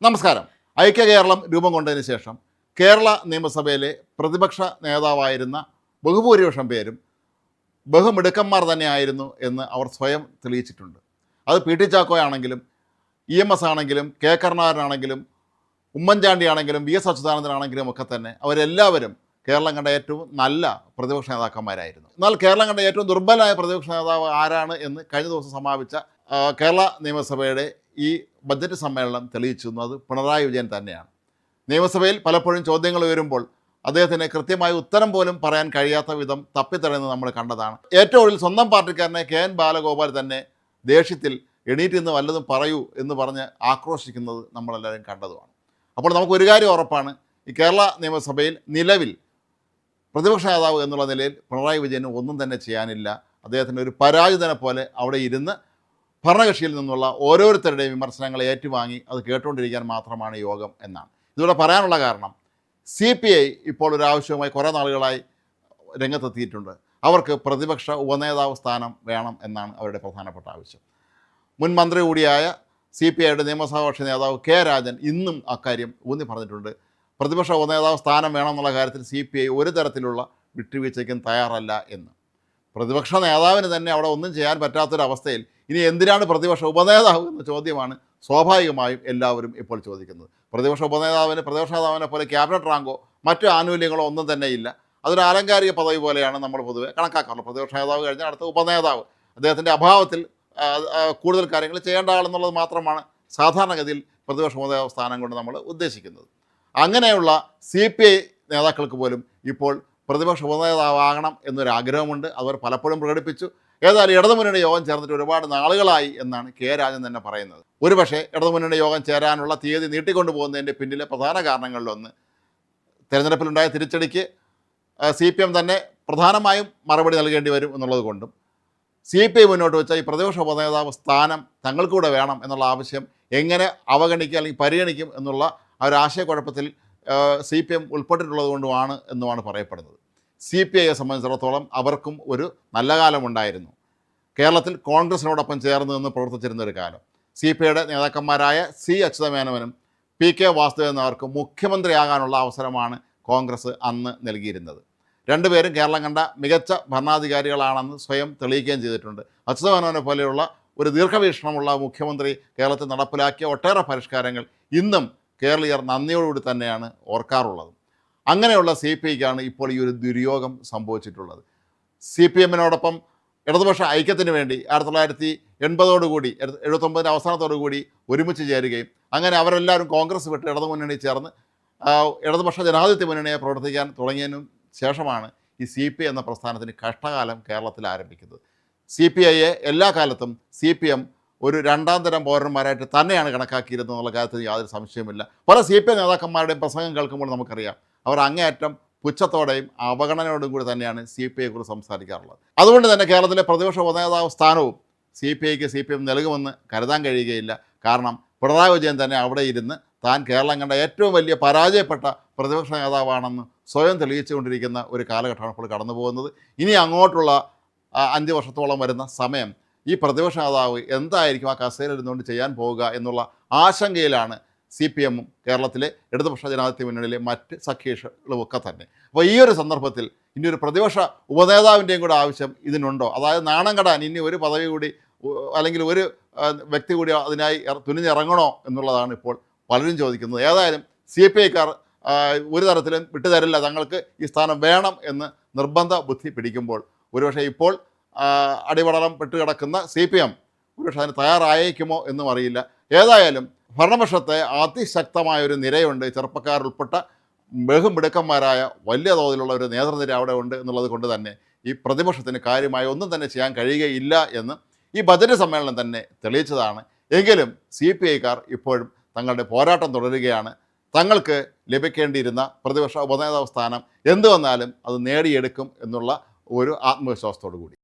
നമസ്കാരം. ഐക്യ കേരളം രൂപം കൊണ്ടതിന് ശേഷം കേരള നിയമസഭയിലെ പ്രതിപക്ഷ നേതാവായിരുന്ന ബഹുഭൂരിപക്ഷം പേരും ബഹുമിടുക്കന്മാർ തന്നെയായിരുന്നു എന്ന് അവർ സ്വയം തെളിയിച്ചിട്ടുണ്ട്. അത് പി ടി ചാക്കോയാണെങ്കിലും EMS ആണെങ്കിലും കെ കരുണാകരനാണെങ്കിലും ഉമ്മൻചാണ്ടി ആണെങ്കിലും VS അച്യുതാനന്ദനാണെങ്കിലും ഒക്കെ തന്നെ അവരെല്ലാവരും കേരളം കണ്ട ഏറ്റവും നല്ല പ്രതിപക്ഷ നേതാക്കന്മാരായിരുന്നു. എന്നാൽ കേരളം കണ്ട ഏറ്റവും ദുർബലമായ പ്രതിപക്ഷ നേതാവ് ആരാണ് എന്ന് കഴിഞ്ഞ ദിവസം സമാപിച്ച കേരള നിയമസഭയുടെ ഈ ബജറ്റ് സമ്മേളനം തെളിയിച്ചു. അത് പിണറായി വിജയൻ തന്നെയാണ്. നിയമസഭയിൽ പലപ്പോഴും ചോദ്യങ്ങൾ ഉയരുമ്പോൾ അദ്ദേഹത്തിന് കൃത്യമായ ഉത്തരം പോലും പറയാൻ കഴിയാത്ത വിധം തപ്പിത്തടയുന്നത് നമ്മൾ കണ്ടതാണ്. ഏറ്റവും ഒടുവിൽ സ്വന്തം പാർട്ടിക്കാരനെ KN ബാലഗോപാൽ തന്നെ ദേഷ്യത്തിൽ എണീറ്റ് നിന്ന് വല്ലതും പറയൂ എന്ന് പറഞ്ഞ് ആക്രോശിക്കുന്നത് നമ്മളെല്ലാവരും കണ്ടതുമാണ്. അപ്പോൾ നമുക്കൊരു കാര്യം ഉറപ്പാണ്, ഈ കേരള നിയമസഭയിൽ നിലവിൽ പ്രതിപക്ഷ നേതാവ് എന്നുള്ള നിലയിൽ പിണറായി വിജയന് ഒന്നും തന്നെ ചെയ്യാനില്ല. അദ്ദേഹത്തിന് ഒരു പരാജിതനെ പോലെ അവിടെ ഇരുന്ന് ഭരണകക്ഷിയിൽ നിന്നുള്ള ഓരോരുത്തരുടെയും വിമർശനങ്ങൾ ഏറ്റുവാങ്ങി അത് കേട്ടുകൊണ്ടിരിക്കാൻ മാത്രമാണ് യോഗം എന്നാണ്. ഇതിവിടെ പറയാനുള്ള കാരണം CPI ഇപ്പോൾ ഒരു ആവശ്യവുമായി കുറേ നാളുകളായി രംഗത്തെത്തിയിട്ടുണ്ട്. അവർക്ക് പ്രതിപക്ഷ ഉപനേതാവ് സ്ഥാനം വേണം എന്നാണ് അവരുടെ പ്രധാനപ്പെട്ട ആവശ്യം. മുൻ മന്ത്രി കൂടിയായ CPIയുടെ നിയമസഭാ കക്ഷി നേതാവ് K രാജൻ ഇന്നും അക്കാര്യം ഊന്നി പറഞ്ഞിട്ടുണ്ട്. പ്രതിപക്ഷ ഉപനേതാവ് സ്ഥാനം വേണമെന്നുള്ള കാര്യത്തിൽ CPI ഒരു തരത്തിലുള്ള വിട്ടുവീഴ്ചയ്ക്കും തയ്യാറല്ല എന്ന്. പ്രതിപക്ഷ നേതാവിന് തന്നെ അവിടെ ഒന്നും ചെയ്യാൻ പറ്റാത്തൊരവസ്ഥയിൽ ഇനി എന്തിനാണ് പ്രതിപക്ഷ ഉപനേതാവ് എന്ന ചോദ്യമാണ് സ്വാഭാവികമായും എല്ലാവരും ഇപ്പോൾ ചോദിക്കുന്നത്. പ്രതിപക്ഷ ഉപനേതാവിന് പ്രതിപക്ഷ നേതാവിനെ പോലെ ക്യാബിനറ്റ് റാങ്കോ മറ്റു ആനുകൂല്യങ്ങളോ ഒന്നും തന്നെ ഇല്ല. അതൊരു ആലങ്കാരിക പദവി പോലെയാണ് നമ്മൾ പൊതുവെ കണക്കാക്കാറുള്ളത്. പ്രതിപക്ഷ നേതാവ് കഴിഞ്ഞാൽ അടുത്ത ഉപനേതാവ്, അദ്ദേഹത്തിൻ്റെ അഭാവത്തിൽ കൂടുതൽ കാര്യങ്ങൾ ചെയ്യേണ്ട ആളെന്നുള്ളത് മാത്രമാണ് സാധാരണഗതിയിൽ പ്രതിപക്ഷ ഉപനേതാവ് സ്ഥാനം കൊണ്ട് നമ്മൾ ഉദ്ദേശിക്കുന്നത്. അങ്ങനെയുള്ള CPI നേതാക്കൾക്ക് പോലും ഇപ്പോൾ പ്രതിപക്ഷ ഉപനേതാവാകണം എന്നൊരാഗ്രഹമുണ്ട്. അവർ പലപ്പോഴും പ്രകടിപ്പിച്ചു. ഏതായാലും ഇടതുമുന്നണി യോഗം ചേർന്നിട്ട് ഒരുപാട് നാളുകളായി എന്നാണ് K രാജൻ തന്നെ പറയുന്നത്. ഒരുപക്ഷെ ഇടതുമുന്നണി യോഗം ചേരാനുള്ള തീയതി നീട്ടിക്കൊണ്ടു പോകുന്നതിൻ്റെ പിന്നിലെ പ്രധാന കാരണങ്ങളിലൊന്ന് തെരഞ്ഞെടുപ്പിലുണ്ടായ തിരിച്ചടിക്ക് CPM തന്നെ പ്രധാനമായും മറുപടി നൽകേണ്ടി വരും എന്നുള്ളത് കൊണ്ടും CPI മുന്നോട്ട് വെച്ച ഈ പ്രതിപക്ഷ ഉപനേതാവ് സ്ഥാനം തങ്ങൾക്കൂടെ വേണം എന്നുള്ള ആവശ്യം എങ്ങനെ അവഗണിക്കുക അല്ലെങ്കിൽ പരിഗണിക്കും എന്നുള്ള ആ ഒരു ആശയക്കുഴപ്പത്തിൽ CPM ഉൾപ്പെട്ടിട്ടുള്ളത് കൊണ്ടുമാണ് എന്നുമാണ് പറയപ്പെടുന്നത്. CPIയെ സംബന്ധിച്ചിടത്തോളം അവർക്കും ഒരു നല്ല കാലമുണ്ടായിരുന്നു. കേരളത്തിൽ കോൺഗ്രസിനോടൊപ്പം ചേർന്ന് നിന്ന് പ്രവർത്തിച്ചിരുന്ന ഒരു കാലം. CPIയുടെ നേതാക്കന്മാരായ C അച്യുതമേനോനും PK വാസുദേവൻ നായർക്കും മുഖ്യമന്ത്രിയാകാനുള്ള അവസരമാണ് കോൺഗ്രസ് അന്ന് നൽകിയിരുന്നത്. രണ്ടുപേരും കേരളം കണ്ട മികച്ച ഭരണാധികാരികളാണെന്ന് സ്വയം തെളിയിക്കുകയും ചെയ്തിട്ടുണ്ട്. അച്യുതമേനോനെ പോലെയുള്ള ഒരു ദീർഘവീക്ഷണമുള്ള മുഖ്യമന്ത്രി കേരളത്തിൽ നടപ്പിലാക്കിയ ഒട്ടേറെ പരിഷ്കാരങ്ങൾ ഇന്നും കേരളീയർ നന്ദിയോടുകൂടി തന്നെയാണ് ഓർക്കാറുള്ളത്. അങ്ങനെയുള്ള CPIക്കാണ് ഇപ്പോൾ ഈ ഒരു ദുര്യോഗം സംഭവിച്ചിട്ടുള്ളത്. CPMനോടൊപ്പം ഇടതുപക്ഷ ഐക്യത്തിന് വേണ്ടി 1980 79 അവസാനത്തോടുകൂടി ഒരുമിച്ച് ചേരുകയും അങ്ങനെ അവരെല്ലാവരും കോൺഗ്രസ് വിട്ട് ഇടതുമുന്നണി ചേർന്ന് ഇടതുപക്ഷ ജനാധിപത്യ മുന്നണിയെ പ്രവർത്തിക്കാൻ തുടങ്ങിയതിനും ശേഷമാണ് ഈ CPI എന്ന പ്രസ്ഥാനത്തിന് കഷ്ടകാലം കേരളത്തിൽ ആരംഭിക്കുന്നത്. CPIയെ എല്ലാ കാലത്തും CPM ഒരു രണ്ടാം തരം പൗരന്മാരായിട്ട് തന്നെയാണ് കണക്കാക്കിയിരുന്നത് എന്നുള്ള കാര്യത്തിൽ യാതൊരു സംശയമില്ല. പല CPI നേതാക്കന്മാരുടെയും പ്രസംഗം കേൾക്കുമ്പോൾ നമുക്കറിയാം അവർ അങ്ങേയറ്റം പുച്ഛത്തോടെയും അവഗണനയോടും കൂടി തന്നെയാണ് CPIയെക്കുറിച്ച് സംസാരിക്കാറുള്ളത്. അതുകൊണ്ട് തന്നെ കേരളത്തിലെ പ്രതിപക്ഷ ഉപനേതാവ് സ്ഥാനവും CPIക്ക് CPM നൽകുമെന്ന് കരുതാൻ കഴിയുകയില്ല. കാരണം പിണറായി വിജയൻ തന്നെ അവിടെ ഇരുന്ന് താൻ കേരളം കണ്ട ഏറ്റവും വലിയ പരാജയപ്പെട്ട പ്രതിപക്ഷ നേതാവാണെന്ന് സ്വയം തെളിയിച്ചുകൊണ്ടിരിക്കുന്ന ഒരു കാലഘട്ടമാണ് ഇപ്പോൾ കടന്നു പോകുന്നത്. ഇനി അങ്ങോട്ടുള്ള 5 വർഷത്തോളം വരുന്ന സമയം ഈ പ്രതിപക്ഷ നേതാവ് എന്തായിരിക്കും ആ കസേരയിൽ ഇരുന്നുകൊണ്ട് ചെയ്യാൻ പോവുക എന്നുള്ള ആശങ്കയിലാണ് CPMും കേരളത്തിലെ ഇടതുപക്ഷ ജനാധിപത്യ മുന്നണിയിലെ മറ്റ് സഖ്യകക്ഷികളും ഒക്കെ തന്നെ. അപ്പോൾ ഈ ഒരു സന്ദർഭത്തിൽ ഇനി ഒരു പ്രതിപക്ഷ ഉപനേതാവിൻ്റെയും കൂടെ ആവശ്യം ഇതിനുണ്ടോ? അതായത് നാണം കെടാൻ ഇനി ഒരു പദവി കൂടി അല്ലെങ്കിൽ ഒരു വ്യക്തി കൂടി അതിനായി തുനിഞ്ഞിറങ്ങണോ എന്നുള്ളതാണ് ഇപ്പോൾ പലരും ചോദിക്കുന്നത്. ഏതായാലും CPIക്കാർ ഒരു തരത്തിലും വിട്ടുതരില്ല, തങ്ങൾക്ക് ഈ സ്ഥാനം വേണം എന്ന് നിർബന്ധ ബുദ്ധി പിടിക്കുമ്പോൾ ഒരുപക്ഷെ ഇപ്പോൾ അടിപടലം പെട്ടുകിടക്കുന്ന CPM ഒരുപക്ഷെ അതിന് തയ്യാറായേക്കുമോ എന്നും അറിയില്ല. ഏതായാലും ഭരണപക്ഷത്തെ അതിശക്തമായൊരു നിരയുണ്ട്. ചെറുപ്പക്കാരുൾപ്പെട്ട ബഹുമിടുക്കന്മാരായ വലിയ തോതിലുള്ള ഒരു നേതൃനിര അവിടെ ഉണ്ട് എന്നുള്ളത് കൊണ്ട് തന്നെ ഈ പ്രതിപക്ഷത്തിന് കാര്യമായി ഒന്നും തന്നെ ചെയ്യാൻ കഴിയുകയില്ല എന്ന് ഈ ബജറ്റ് സമ്മേളനം തന്നെ തെളിയിച്ചതാണ്. എങ്കിലും CPIക്കാർ ഇപ്പോഴും തങ്ങളുടെ പോരാട്ടം തുടരുകയാണ്. തങ്ങൾക്ക് ലഭിക്കേണ്ടിയിരുന്ന പ്രതിപക്ഷ ഉപനേതാവ് സ്ഥാനം എന്തു വന്നാലും അത് നേടിയെടുക്കും എന്നുള്ള ഒരു ആത്മവിശ്വാസത്തോടു കൂടി.